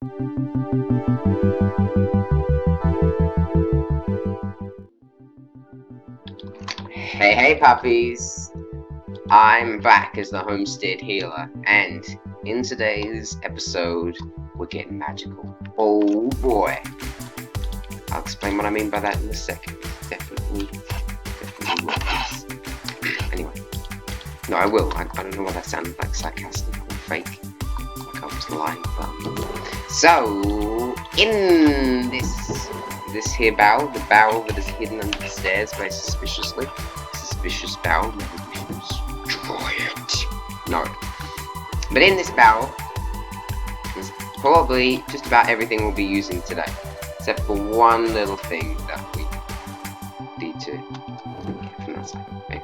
Hey puppies! I'm back as the homestead healer, and in today's episode, we're getting magical. Oh boy! I'll explain what I mean by that in a second. Definitely works. Anyway. No, I will. I don't know what that sounded like, sarcastic or fake. Like I was lying, but... So, in this here barrel, the barrel that is hidden under the stairs very suspiciously. Suspicious barrel, maybe we should destroy it. No. But in this barrel is probably just about everything we'll be using today. Except for one little thing that we need to get from that side. Okay.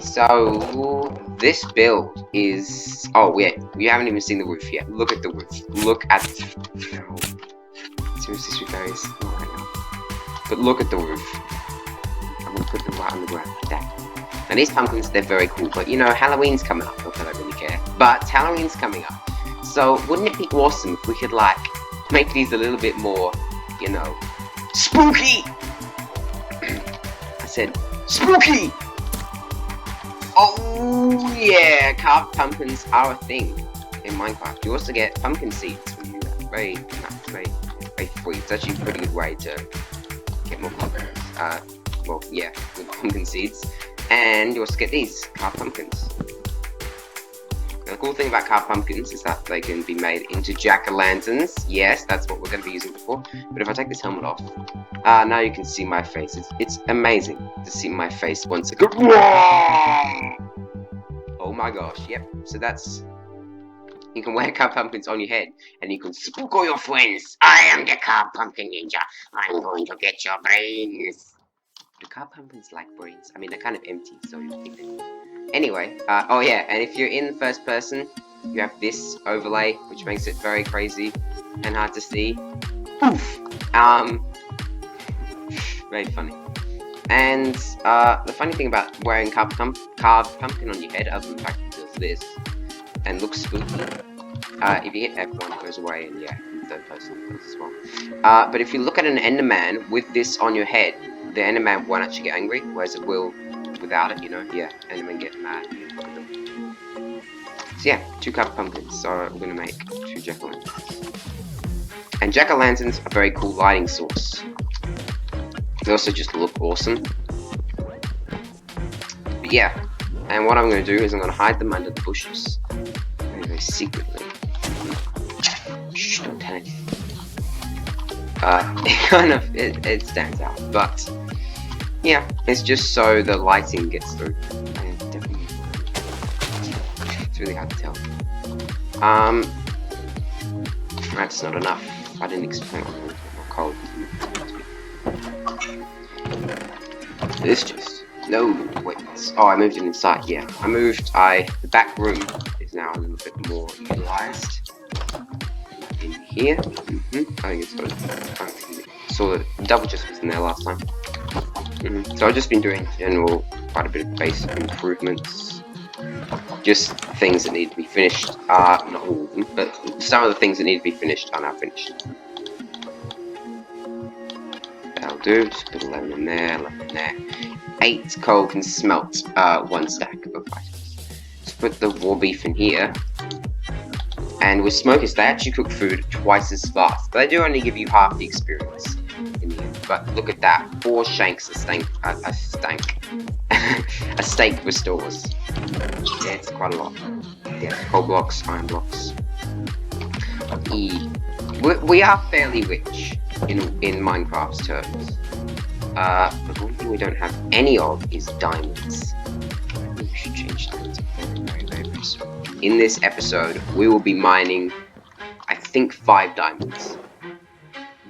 So this build is we haven't even seen the roof yet. Look at the roof. Look at seriously, sweet berries. Not right now. But look at the roof. I'm gonna put them right on the ground like that. Now these pumpkins, they're very cool, but you know, Halloween's coming up, not that I really care. But Halloween's coming up. So wouldn't it be awesome if we could like make these a little bit more, you know, spooky? I said spooky! Oh yeah, carved pumpkins are a thing in Minecraft. You also get pumpkin seeds when you do that. Very free. It's actually a pretty good way to get more pumpkins. Well, yeah, with pumpkin seeds. And you also get these carved pumpkins. Now, the cool thing about carved pumpkins is that they can be made into jack-o'-lanterns. Yes, that's what we're going to be using before. But if I take this helmet off, now you can see my face. It's amazing to see my face once again. Oh my gosh, yep. So that's... You can wear carved pumpkins on your head, and you can spook all your friends. I am the carved pumpkin ninja. I'm going to get your brains. Do carved pumpkins like brains? I mean, they're kind of empty, so you think they... Anyway, oh yeah, and if you're in first person, you have this overlay, which makes it very crazy and hard to see. Poof! Very funny. And the funny thing about wearing carved pumpkin on your head, other than the fact that it does this and looks spooky, if you hit F1, it goes away, and yeah, in third person it goes as well. But if you look at an Enderman with this on your head, the Enderman won't actually get angry, whereas it will without it, you know? Yeah, Endermen get mad. Look at them. So yeah, 2 carved pumpkins, so we're gonna make 2 jack-o'-lanterns. And jack-o'-lanterns are a very cool lighting source. They also just look awesome. But yeah, and what I'm going to do is I'm going to hide them under the bushes. Very secretly. Shh, don't tell anything. It stands out. But, yeah, it's just so the lighting gets through. And definitely, it's really hard to tell. That's not enough. I didn't explain what cold. This just... No, wait. Oh, I moved it inside, yeah. The back room is now a little bit more utilized. In here. I think it's got I saw that double chest was in there last time. So I've just been doing quite a bit of base improvements. Just things that need to be finished. Not all of them, but some of the things that need to be finished are now finished. That'll do. Just put 11 in there, 11 in there. 8 coal can smelt 1 stack of items. Let's put the raw beef in here. And with smokers, they actually cook food twice as fast. But they do only give you half the experience in the end. But look at that. 4 shanks a steak restores. Yeah, it's quite a lot. Yeah, coal blocks, iron blocks. We are fairly rich in Minecraft's terms. But one thing we don't have any of is diamonds. We should change that very soon. In this episode, we will be mining, I think, 5 diamonds.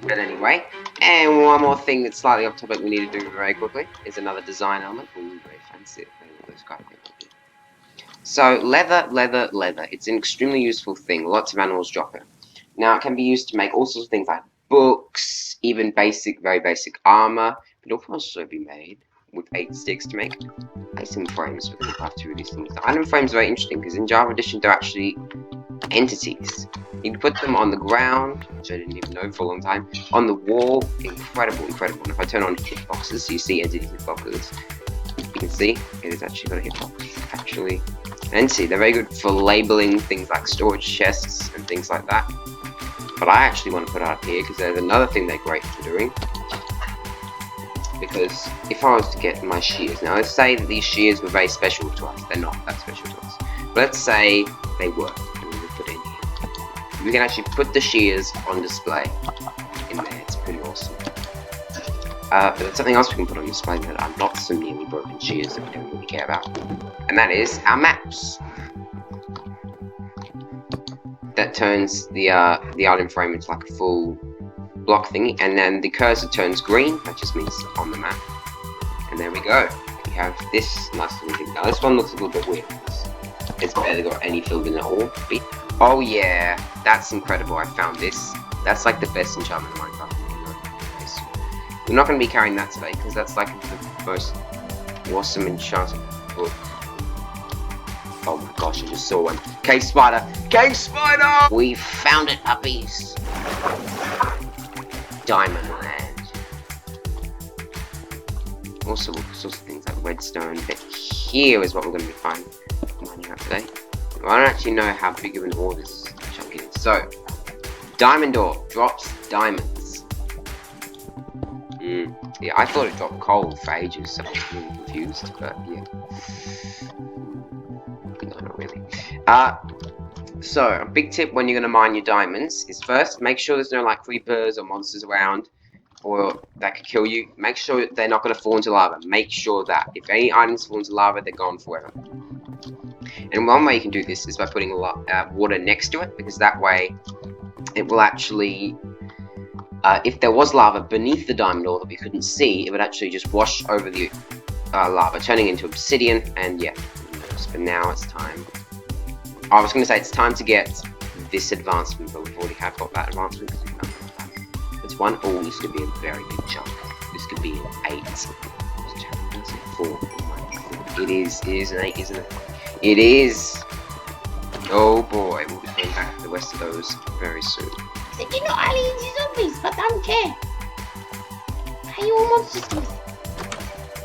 But anyway, and one more thing that's slightly off topic we need to do very quickly is another design element. Ooh, very fancy. So, leather. It's an extremely useful thing. Lots of animals drop it. Now, it can be used to make all sorts of things like books, even very basic armor. But it will also be made with 8 sticks to make item frames. We're going to craft 2 of these things. The item frames are very interesting because in Java Edition they're actually entities. You can put them on the ground, which I didn't even know for a long time, on the wall. Incredible. And if I turn on hitboxes, you see entity hitboxes. You can see it has actually got a hitbox. Actually, and see, they're very good for labeling things like storage chests and things like that. But I actually want to put it up here because there's another thing they're great for doing. Because if I was to get my shears, now let's say that these shears were very special to us. They're not that special to us. But let's say they were, and we would put it in here. We can actually put the shears on display in there. It's pretty awesome. But there's something else we can put on display that are not some nearly broken shears that we don't really care about. And that is our maps. That turns the item frame into like a full block thingy, and then the cursor turns green. That just means it's on the map. And there we go. We have this nice little thing. Now this one looks a little bit weird. It's barely got any filled in at all. Oh yeah, that's incredible. I found this. That's like the best enchantment in Minecraft. We're not going to be carrying that today because that's like the most awesome enchanting book. Oh my gosh, I just saw one. Cave spider! Cave spider! We found it, puppies! Diamond land. Also all sorts of things like redstone, but here is what we're going to be mining up today. I don't actually know how big of an ore this chunk is. So, diamond ore drops diamonds. Yeah, I thought it dropped coal for ages, so I was really confused, but yeah. No, not really. So, a big tip when you're going to mine your diamonds is first, make sure there's no like creepers or monsters around or that could kill you. Make sure they're not going to fall into lava. Make sure that if any items fall into lava, they're gone forever. And one way you can do this is by putting water next to it, because that way it will actually, if there was lava beneath the diamond ore that we couldn't see, it would actually just wash over the lava, turning into obsidian, and yeah. But now it's time. I was going to say it's time to get this advancement, but we've already have got that advancement because we've done that. It's one. Oh, this could be a very big chunk. This could be an 8. 4. It is an 8, isn't it? It is. Oh boy, we'll be going back to the rest of those very soon. So you know aliens and zombies, but I don't care. Are you all monsters to me?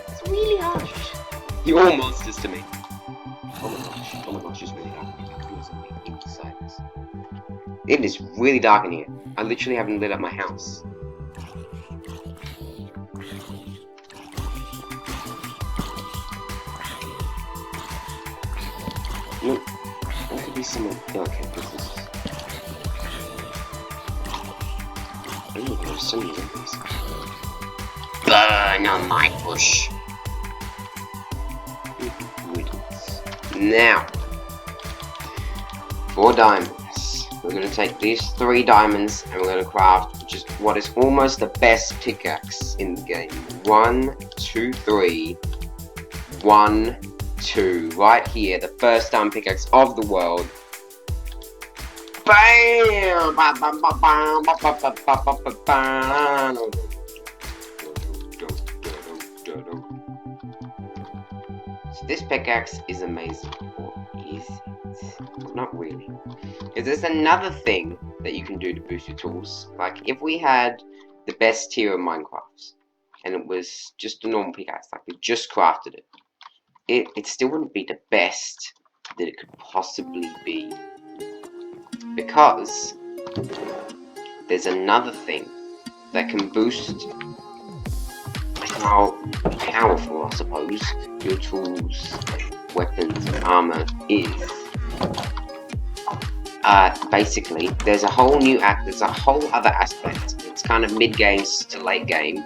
It's really harsh. You're all monsters to me. Oh my gosh, it's really dark. Inside this. It is really dark in here. I literally haven't lit up my house. Look, there could be some. Okay, this is. Oh, there's so many zombies. Burn on my bush. Now, 4 diamonds. We're going to take these 3 diamonds and we're going to craft what is almost the best pickaxe in the game. 1, 2, 3. 1, 2. Right here, the first diamond pickaxe of the world. Bam! So this pickaxe is amazing. Or is it? Not really. Because there's another thing that you can do to boost your tools. Like if we had the best tier of Minecraft and it was just a normal pickaxe, like we just crafted it, it still wouldn't be the best that it could possibly be. Because there's another thing that can boost how powerful, I suppose, your tools, weapons, and armor is. Basically, there's a whole other aspect. It's kind of mid-game to late game,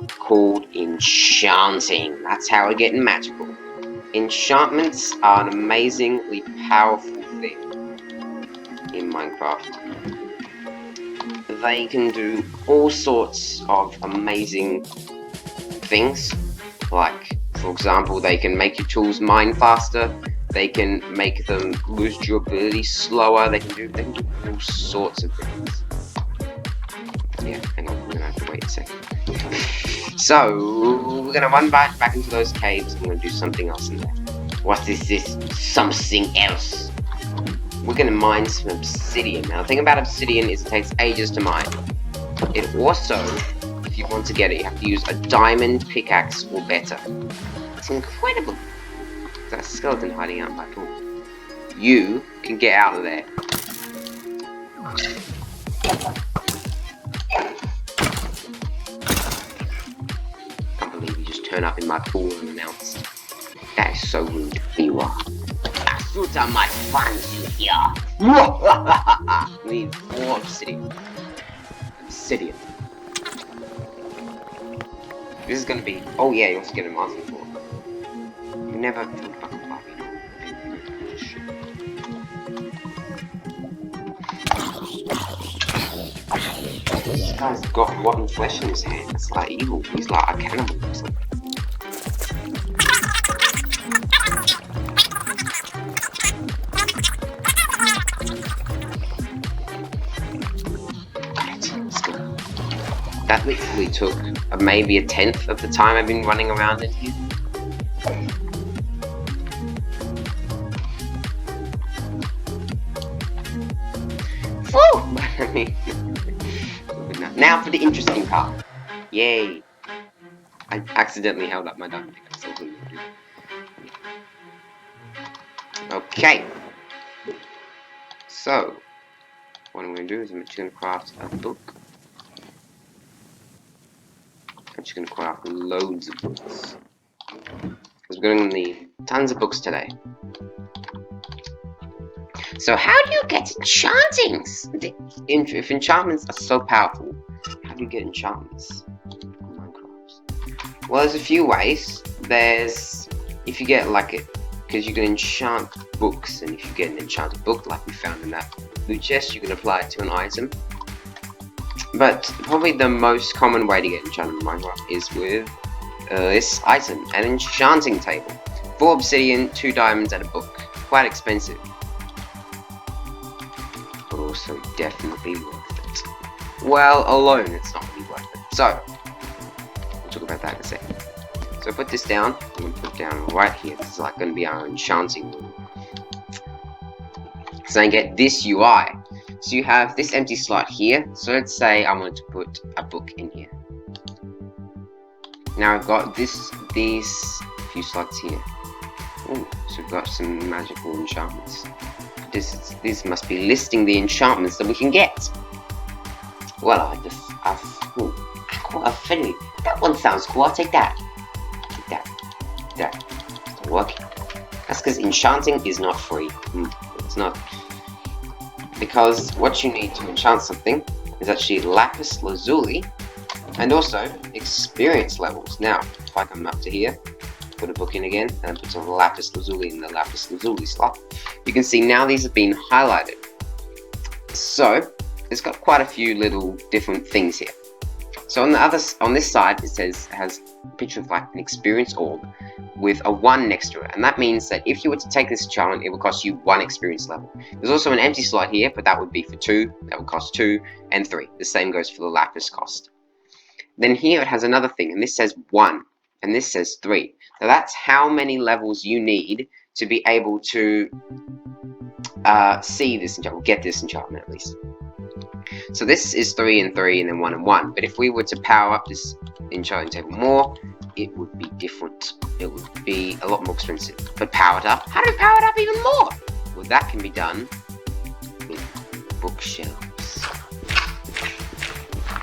called enchanting. That's how we're getting magical. Enchantments are an amazingly powerful thing in Minecraft. They can do all sorts of amazing things. Like, for example, they can make your tools mine faster. They can make them lose durability slower. They can do all sorts of things. Yeah, hang on. gonna have to wait a second. So we're gonna run back into those caves. I'm gonna do something else in there. What is this? Something else. We're gonna mine some obsidian. Now the thing about obsidian is it takes ages to mine. It also, if you want to get it, you have to use a diamond pickaxe or better. It's incredible. There's a skeleton hiding out my pool. You can get out of there. Can't believe you just turn up in my pool unannounced. That is so rude. Here you are. Asuta might find you here. We need 4 obsidian. Obsidian. This is gonna be. Oh yeah, you also get a monster for. You never thought about the Barbie. This guy's got rotten flesh in his hand. It's like evil. He's like a cannibal or something. That literally took maybe a 10th of the time I've been running around in here. Woo! I mean, now for the interesting part. Yay! I accidentally held up my diamond pickaxe. Okay. So, what I'm going to do is I'm just going to craft a book. I'm just going to craft loads of books. Because we're going to need tons of books today. So how do you get enchantings? If enchantments are so powerful, how do you get enchantments in Minecraft? Well, there's a few ways. There's, if you get like it, because you can enchant books, and if you get an enchanted book like we found in that loot chest, you can apply it to an item. But probably the most common way to get enchanted in Minecraft is with this item, an enchanting table. 4 obsidian, 2 diamonds, and a book. Quite expensive, but also definitely worth it. Well, alone it's not really worth it. So, we'll talk about that in a second. So put this down. I'm going to put it down right here. This is like going to be our enchanting room. So I get this UI. So you have this empty slot here. So let's say I wanted to put a book in here. Now I've got these few slots here. Ooh, so we've got some magical enchantments. This must be listing the enchantments that we can get. Well, that one sounds cool. I'll take that. Take that. It's not working. That's because enchanting is not free. It's not. Because what you need to enchant something is actually lapis lazuli and also experience levels. Now, if I come up to here, put a book in again, and put some lapis lazuli in the lapis lazuli slot, you can see now these have been highlighted. So, it's got quite a few little different things here. So on this side, it has a picture of like an experience orb with a 1 next to it, and that means that if you were to take this enchantment, it would cost you 1 experience level. There's also an empty slot here, but that would be for 2. That would cost 2 and 3. The same goes for the lapis cost. Then here it has another thing, and this says 1, and this says 3. Now that's how many levels you need to be able to see this enchantment, get this enchantment at least. So this is 3 and 3, and then 1 and 1. But if we were to power up this enchanting table more, it would be different. It would be a lot more expensive. But powered up, how do we power it up even more? Well, that can be done with bookshelves.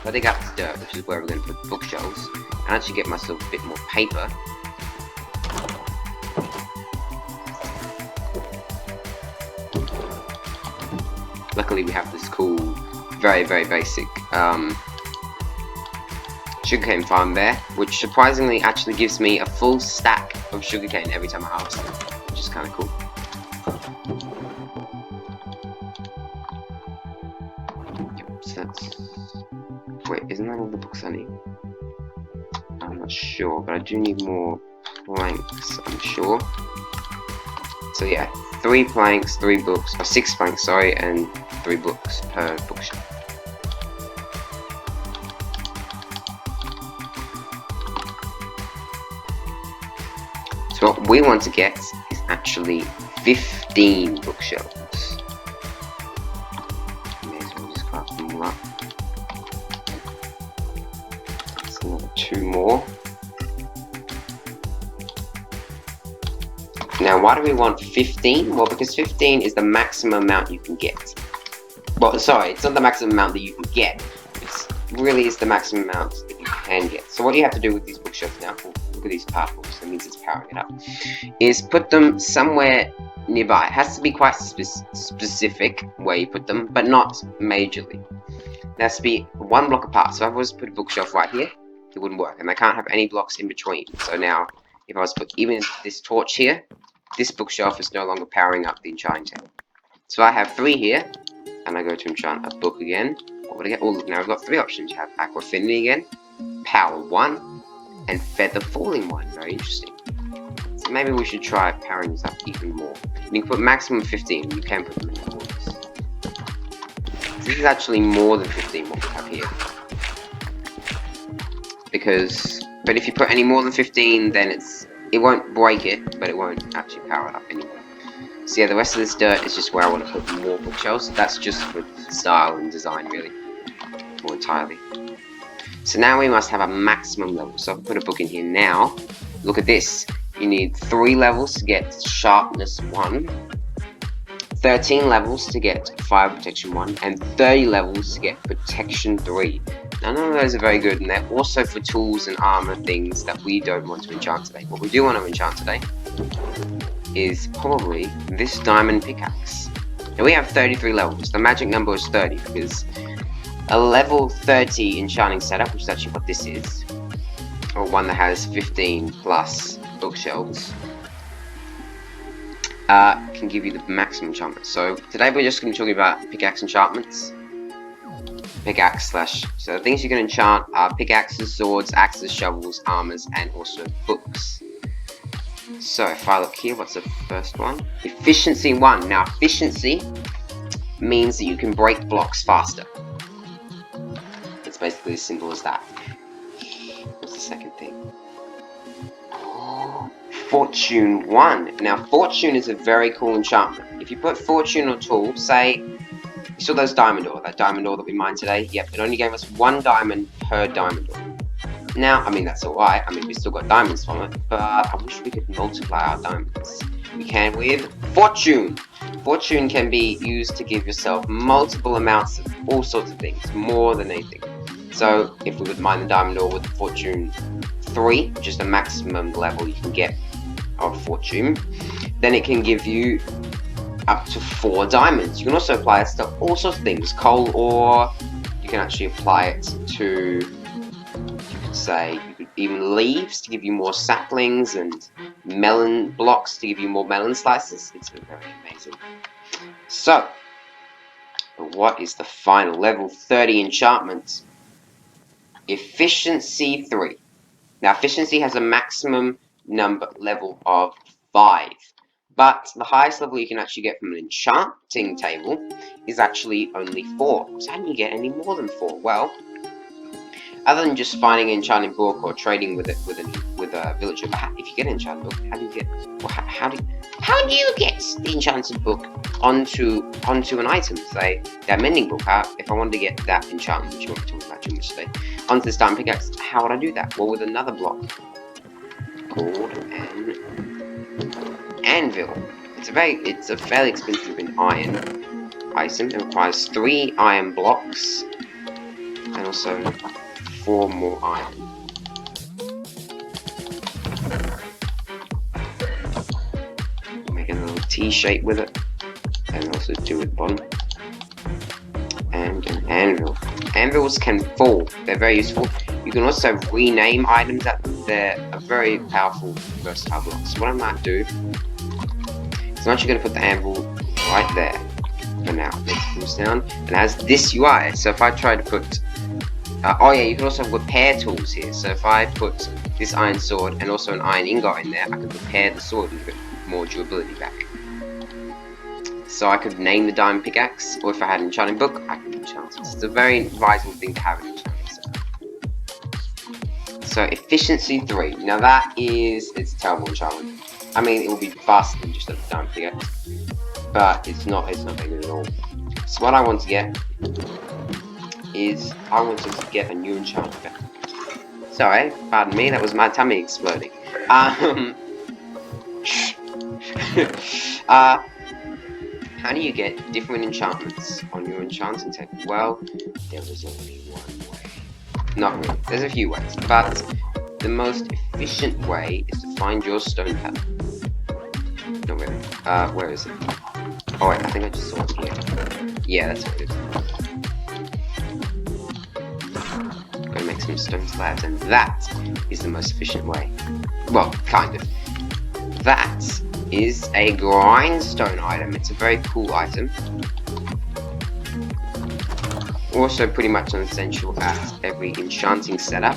I dig up this dirt, which is where we're going to put bookshelves, and actually get myself a bit more paper. Luckily we have this cool, very, very basic sugarcane farm there, which surprisingly actually gives me a full stack of sugarcane every time I harvest it, which is kind of cool. Yep, so that's... Wait, isn't that all the books I need? I'm not sure, but I do need more planks, I'm sure. So yeah, 3 planks, 3 books, or 6 planks, sorry, and 3 books per bookshelf. So what we want to get is actually 15 bookshelves. May as well just craft them all up. That's another 2 more. Now, why do we want 15? Well, because 15 is the maximum amount you can get. Well, sorry, it's not the maximum amount that you can get. It really is the maximum amount that you can get. So what you have to do with these bookshelves now, look at these particles, that means it's powering it up, is put them somewhere nearby. It has to be quite specific where you put them, but not majorly. It has to be 1 block apart. So if I was to put a bookshelf right here, it wouldn't work. And I can't have any blocks in between. So now, if I was to put even this torch here, this bookshelf is no longer powering up the enchanting table. So I have 3 here, and I go to enchant a book again. What would I get? Oh, look, now I've got 3 options. You have Aqua Affinity again, Power 1, and Feather Falling 1. Very interesting. So maybe we should try powering this up even more. You can put maximum 15, you can put them in the orders. This is actually more than 15 what we have here. But if you put any more than 15, then it won't break it, but it won't actually power it up anymore. So yeah, the rest of this dirt is just where I want to put more bookshelves. That's just for style and design, really, more entirely. So now we must have a maximum level. So if I put a book in here now, look at this. You need 3 levels to get sharpness 1, 13 levels to get fire protection 1, and 30 levels to get protection 3. Now, none of those are very good, and they're also for tools and armor things that we don't want to enchant today. What we do want to enchant today is probably this Diamond Pickaxe. Now we have 33 levels. The magic number is 30 because a level 30 enchanting setup, which is actually what this is, or one that has 15 plus bookshelves, can give you the maximum enchantment. So today we're just going to be talking about pickaxe enchantments. So the things you can enchant are pickaxes, swords, axes, shovels, armors, and also books. So if I look here, what's the first one? Efficiency 1. Now efficiency means that you can break blocks faster. It's basically as simple as that. What's the second thing? Fortune 1. Now Fortune is a very cool enchantment. If you put Fortune on tool, say you saw those diamond ore, that diamond ore that we mined today? Yep, it only gave us 1 diamond per diamond ore. Now, I mean, that's alright. I mean, we still got diamonds from it, but I wish we could multiply our diamonds. We can with Fortune. Fortune can be used to give yourself multiple amounts of all sorts of things, more than anything. So, if we would mine the diamond ore with Fortune 3, which is the maximum level you can get of Fortune, then it can give you up to 4 diamonds. You can also apply it to all sorts of things. Coal ore, you can actually apply it to, even leaves to give you more saplings, and melon blocks to give you more melon slices. It's very amazing. So, what is the final level 30 enchantment? Efficiency 3. Now, efficiency has a maximum level of 5. But the highest level you can actually get from an enchanting table is actually only 4. So how do you get any more than 4? Well, other than just finding an enchanting book or trading with it with a villager, if you get an enchanted book, how do you get? Well, how do you get the enchanted book onto an item? Say that mending book. If I wanted to get that enchantment, which you want to talk about too much today, onto this diamond pickaxe, how would I do that? Well, with another block called an anvil. It's a fairly expensive iron item. It requires 3 iron blocks and also 4 more iron. Make a little T shape with it, and also do it bottom. And an anvil. Anvils can fall. They're very useful. You can also rename items at them. They're a very powerful, versatile block. So what I might do is I'm actually going to put the anvil right there for now. It comes down and it has this UI. So if I try to put oh yeah, you can also have repair tools here. So if I put this iron sword and also an iron ingot in there, I can repair the sword and give it more durability back. So I could name the diamond pickaxe, or if I had an enchanting book, I could enchant it. It's a very advisable thing to have in enchanting set. So efficiency 3. Now it's a terrible enchantment. I mean, it will be faster than just a Diamond Pickaxe, but it's not very good at all. So what I want to get is, I wanted to get a new enchantment. Sorry, pardon me, that was my tummy exploding. How do you get different enchantments on your enchanting table? Well, there is only one way. Not really, there's a few ways, but the most efficient way is to find your stone pattern. Not really. Where is it? Oh wait, I think I just saw it here. Yeah, that's what it is. Gonna make some stone slabs, and that is the most efficient way. Well, kind of. That is a grindstone item. It's a very cool item. Also pretty much an essential at every enchanting setup.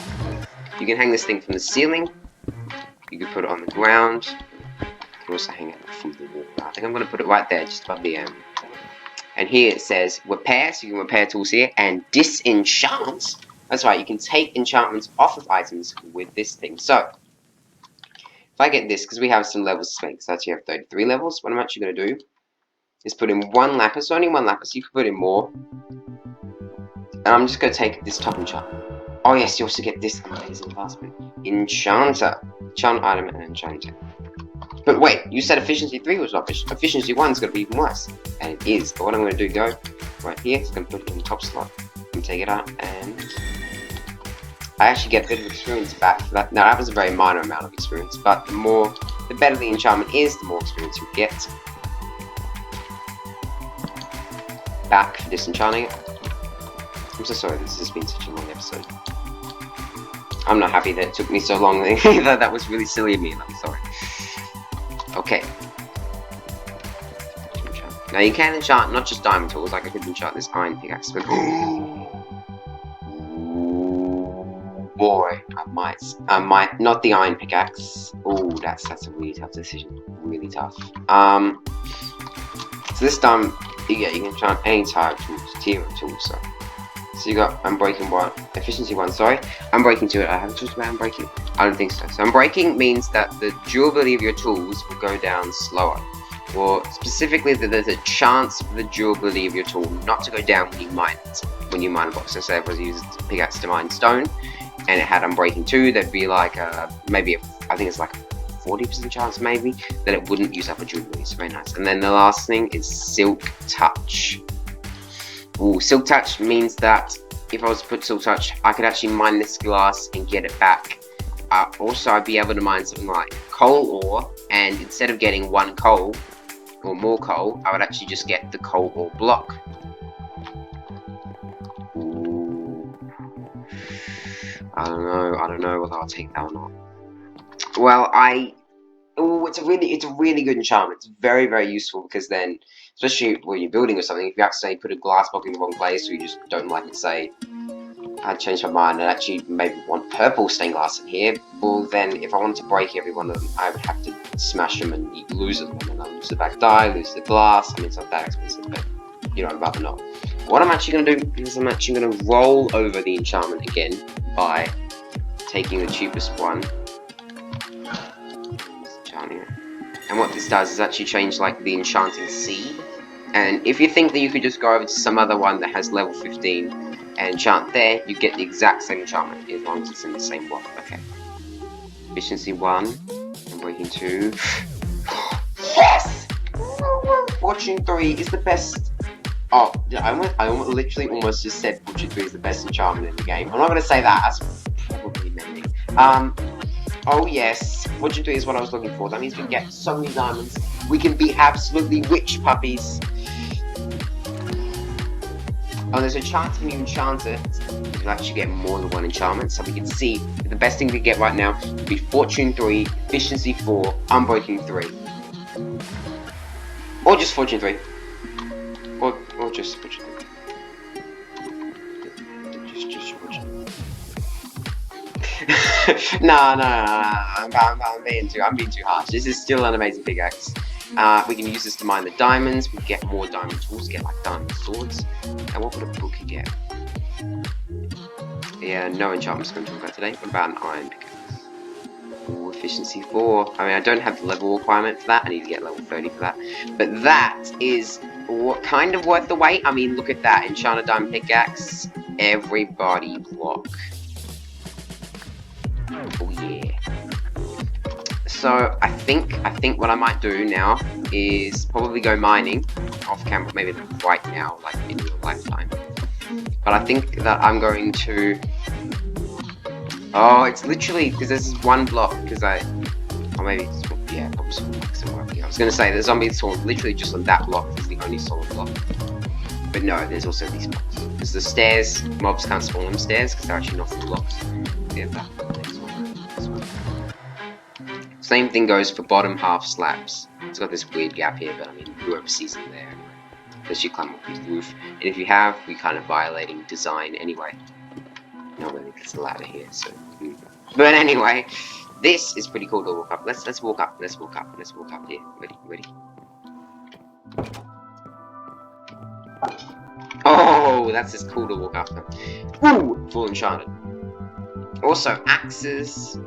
You can hang this thing from the ceiling. You can put it on the ground. You can also hang it from the wall. I think I'm going to put it right there, just above the and here it says repair, so you can repair tools here, and disenchant. That's right, you can take enchantments off of items with this thing. So if I get this, because we have some levels to make, so I actually have 33 levels, what I'm actually going to do is put in one lapis, only one lapis, you can put in more. And I'm just going to take this top enchantment. Oh yes, you also get this amazing advancement. Enchanter. Enchant item and enchanter. But wait, you said efficiency 3 was not efficient. Efficiency 1 is going to be even worse. And it is. But what I'm going to do, go right here, it's going to put it in the top slot. I'm going to take it out, and I actually get a bit of experience back for that. Now that was a very minor amount of experience, but the better the enchantment is, the more experience you get. Back for disenchanting it. I'm so sorry, this has been such a long episode. I'm not happy that it took me so long either. That was really silly of me, and I'm sorry. Okay. Now you can enchant not just diamond tools, like I could enchant this iron pickaxe, but boy, I might not the iron pickaxe. Oh, that's a really tough decision. Really tough. So this time, yeah, you can enchant any type of tools, tier of tools. So you got unbreaking 1, efficiency 1. Sorry, unbreaking 2. I haven't talked about unbreaking. I don't think so. So unbreaking means that the durability of your tools will go down slower. Or specifically, that there's a chance for the durability of your tool not to go down when you mine it. When you mine a block. So say if I was using pickaxe to mine stone, and it had unbreaking 2, there'd be like maybe I think it's like a 40% chance maybe that it wouldn't use up a durability. It's very nice. And then the last thing is silk touch. Ooh, silk touch means that if I was to put silk touch, I could actually mine this glass and get it back. Also, I'd be able to mine something like coal ore, and instead of getting 1 coal or more coal, I would actually just get the coal ore block. Ooh. I don't know whether I'll take that or not. Well, it's a really good enchantment. It's very, very useful, because then, especially when you're building or something, if you accidentally put a glass block in the wrong place, or you just don't like it, say, I changed my mind and actually maybe want purple stained glass in here, well then, if I wanted to break every one of them, I would have to smash them and lose them, and I'll lose the back die, lose the glass. I mean, it's not that expensive, but you know, I'd rather not. What I'm actually going to do is I'm actually going to roll over the enchantment again by taking the cheapest one. And what this does is actually change like the enchanting seed. And if you think that you could just go over to some other one that has level 15 and enchant there, you get the exact same enchantment as long as it's in the same block. Okay. Efficiency 1, and breaking 2. Yes! Fortune 3 is the best. Oh, I literally almost just said Fortune 3 is the best enchantment in the game. I'm not going to say that. That's probably many. Oh yes, Fortune 3 is what I was looking for. That means we can get so many diamonds. We can be absolutely rich puppies. Oh, there's a chance when you enchant it, you'll actually get more than 1 enchantment. So we can see the best thing we get right now would be Fortune 3, Efficiency 4, Unbreaking 3. Or just Fortune 3. Or just Fortune 3. No, I'm being too harsh. This is still an amazing pickaxe. We can use this to mine the diamonds. We get more diamond tools, get like diamond swords. And what would a book get? Yeah, no enchantments going to talk about today. What about an iron pickaxe? Ooh, efficiency 4. I mean, I don't have the level requirement for that. I need to get level 30 for that. But that is kind of worth the wait. I mean, look at that. Enchanted Diamond Pickaxe. Everybody block. Oh yeah. So I think what I might do now is probably go mining off camera, maybe not right now, like in your lifetime. But I think that I'm going to. Oh, it's literally because there's this one block because or maybe it's, yeah, probably. I was gonna say the zombie spawn literally just on that block is the only solid block. But no, there's also these blocks because the stairs mobs can't spawn them stairs because they're actually not the blocks. Yeah, that. Same thing goes for bottom half slabs. It's got this weird gap here, but I mean, whoever sees them there anyway. Unless you climb up the roof. And if you have, we're kind of violating design anyway. Not really, there's a ladder here, so. But anyway, this is pretty cool to walk up. Let's walk up. Let's walk up. Let's walk up here. Ready. Oh, that's just cool to walk up. Ooh, full enchanted. Also, axes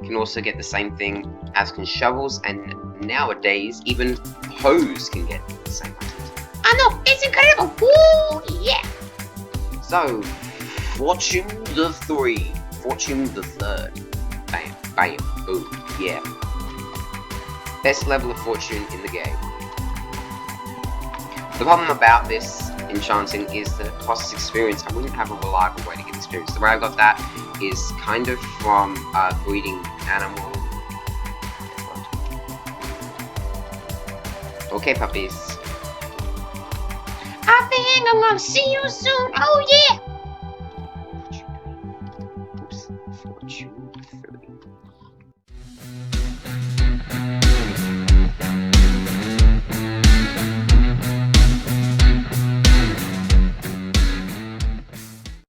can also get the same thing as can shovels, and nowadays even hoes can get the same thing. I know, it's incredible. Ooh, yeah. So, Fortune the 3, Fortune the 3rd. Bam, bam, ooh, yeah. Best level of fortune in the game. The problem about this enchanting is that it costs experience. I wouldn't have a reliable way to get experience. The way I got that is kind of from breeding animal. Okay, puppies. I think I'm gonna see you soon. Oh yeah. Oops, fortune.